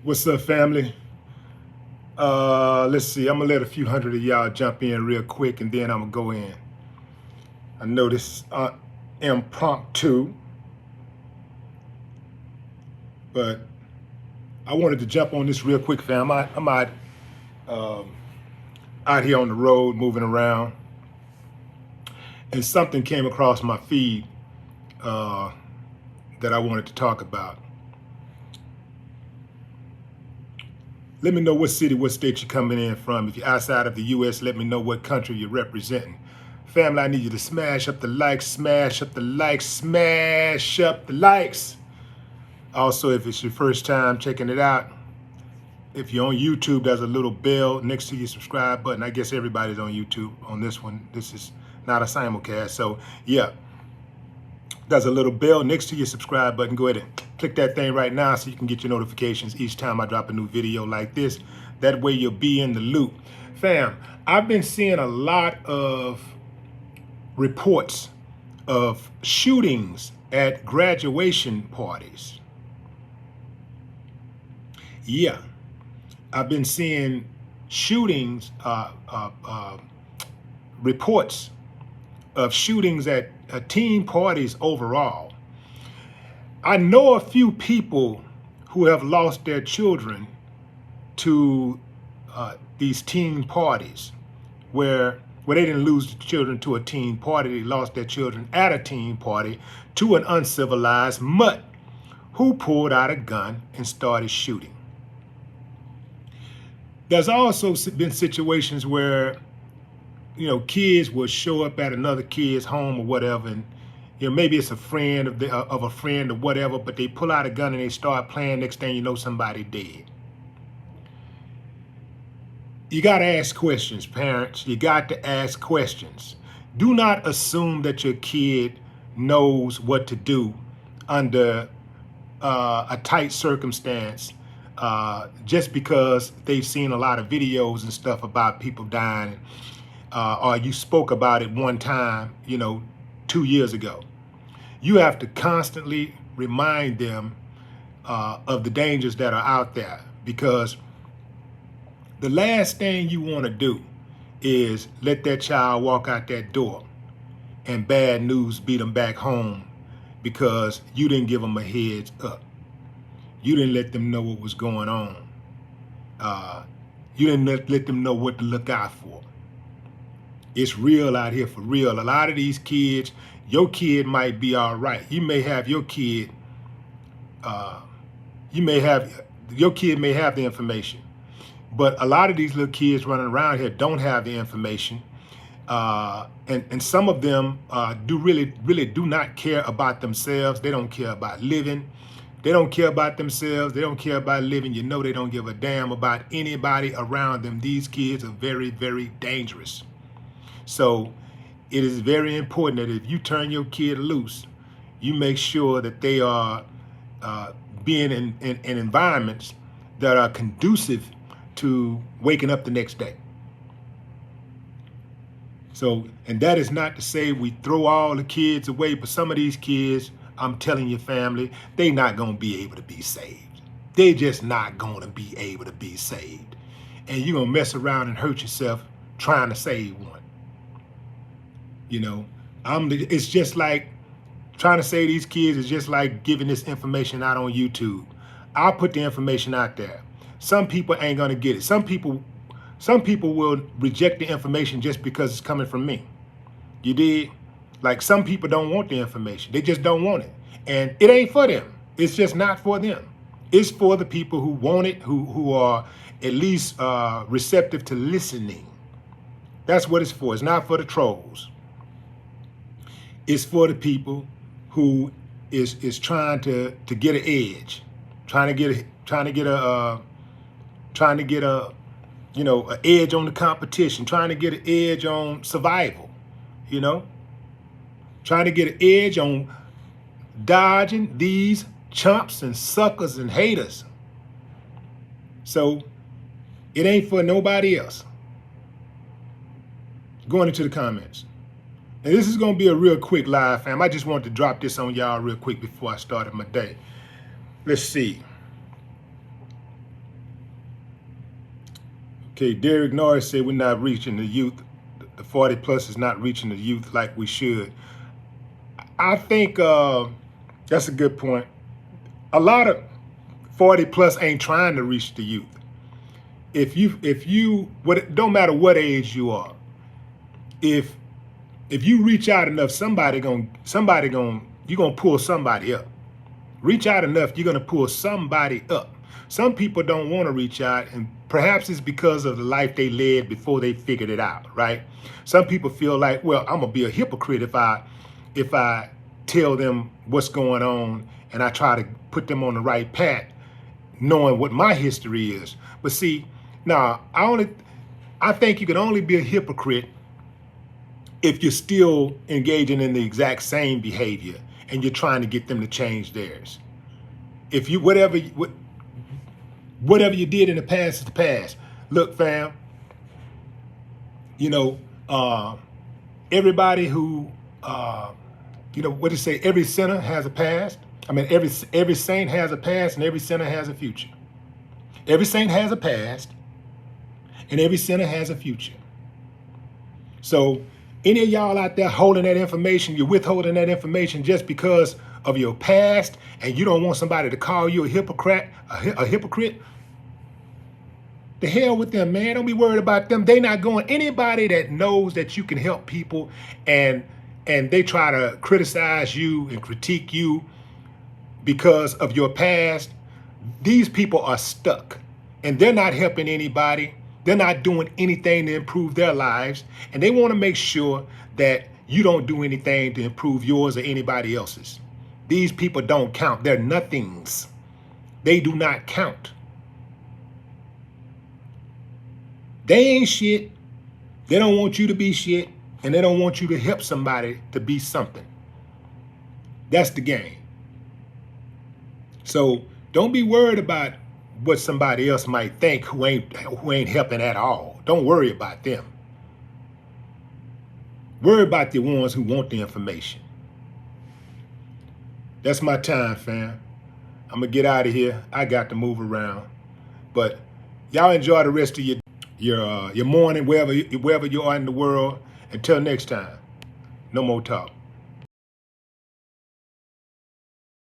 What's up, family? Let's see. I'm gonna let a few hundred of y'all jump in real quick, and then I'm gonna go in. I know this impromptu, but I wanted to jump on this real quick, fam. I'm out here on the road, moving around, and something came across my feed that I wanted to talk about. Let me know what city, what state you're coming in from. If you're outside of the U.S., let me know what country you're representing. Family, I need you to smash up the likes, smash up the likes, smash up the likes. Also, if it's your first time checking it out, if you're on YouTube, there's a little bell next to your subscribe button. I guess everybody's on YouTube on this one. This is not a simulcast. So, yeah, there's a little bell next to your subscribe button. Go ahead and click that thing right now so you can get your notifications each time I drop a new video like this. That way you'll be in the loop. Fam, I've been seeing a lot of reports of shootings at graduation parties. Yeah, I've been seeing shootings, reports of shootings at teen parties overall. I know a few people who have lost their children to these teen parties where they didn't lose the children to a teen party, they lost their children at a teen party to an uncivilized mutt who pulled out a gun and started shooting. There's also been situations where, kids will show up at another kid's home or whatever, and maybe it's a friend of a friend or whatever, but they pull out a gun and they start playing. Next thing you know, somebody dead. You got to ask questions, parents. You got to ask questions. Do not assume that your kid knows what to do under a tight circumstance just because they've seen a lot of videos and stuff about people dying, or you spoke about it one time, 2 years ago. You have to constantly remind them of the dangers that are out there, because the last thing you want to do is let that child walk out that door and bad news beat them back home because you didn't give them a heads up. You didn't let them know what was going on. You didn't let them know what to look out for. It's real out here for real. A lot of these kids, your kid might be all right. You may have your kid, your kid may have the information. But a lot of these little kids running around here don't have the information. And some of them really do not care about themselves. They don't care about living. They don't care about themselves. They don't care about living. They don't give a damn about anybody around them. These kids are very, very dangerous. So it is very important that if you turn your kid loose, you make sure that they are being in environments that are conducive to waking up the next day. So, and that is not to say we throw all the kids away, but some of these kids, I'm telling your family, they not going to be able to be saved. They just not going to be able to be saved. And you're going to mess around and hurt yourself trying to save one. It's just like trying to save these kids is just like giving this information out on YouTube. I'll put the information out there. Some people ain't gonna get it. Some people will reject the information just because it's coming from me. You did? Like, some people don't want the information. They just don't want it. And it ain't for them. It's just not for them. It's for the people who want it, who are at least receptive to listening. That's what it's for. It's not for the trolls. It's for the people who is trying to get an edge, trying to get an edge on the competition, trying to get an edge on survival, trying to get an edge on dodging these chumps and suckers and haters. So it ain't for nobody else. Going into the comments. And this is going to be a real quick live, fam. I just wanted to drop this on y'all real quick before I started my day. Let's see. Okay, Derek Norris said we're not reaching the youth. The 40 plus is not reaching the youth like we should. I think that's a good point. A lot of 40 plus ain't trying to reach the youth. If you, don't matter what age you are, if you reach out enough, you're gonna pull somebody up. Reach out enough, you're gonna pull somebody up. Some people don't want to reach out, and perhaps it's because of the life they led before they figured it out, right? Some people feel like, well, I'm gonna be a hypocrite if I tell them what's going on and I try to put them on the right path, knowing what my history is. But see, now I think you can only be a hypocrite if you're still engaging in the exact same behavior and you're trying to get them to change theirs. If you whatever you did in the past is the past. Look, fam, everybody who what do you say? Every sinner has a past. I mean, every saint has a past and every sinner has a future. Every saint has a past and every sinner has a future. So any of y'all out there holding that information, you're withholding that information just because of your past and you don't want somebody to call you a hypocrite, the hell with them, man. Don't be worried about them. They not going. Anybody that knows that you can help people and they try to criticize you and critique you because of your past, these people are stuck and they're not helping anybody. They're not doing anything to improve their lives, and they want to make sure that you don't do anything to improve yours or anybody else's. These people don't count. They're nothings. They do not count. They ain't shit. They don't want you to be shit, and they don't want you to help somebody to be something. That's the game. So don't be worried about what somebody else might think who ain't helping at all. Don't worry about them. Worry about the ones who want the information. That's my time, fam. I'm gonna get out of here. I got to move around. But y'all enjoy the rest of your morning, wherever you are in the world. Until next time, no more talk.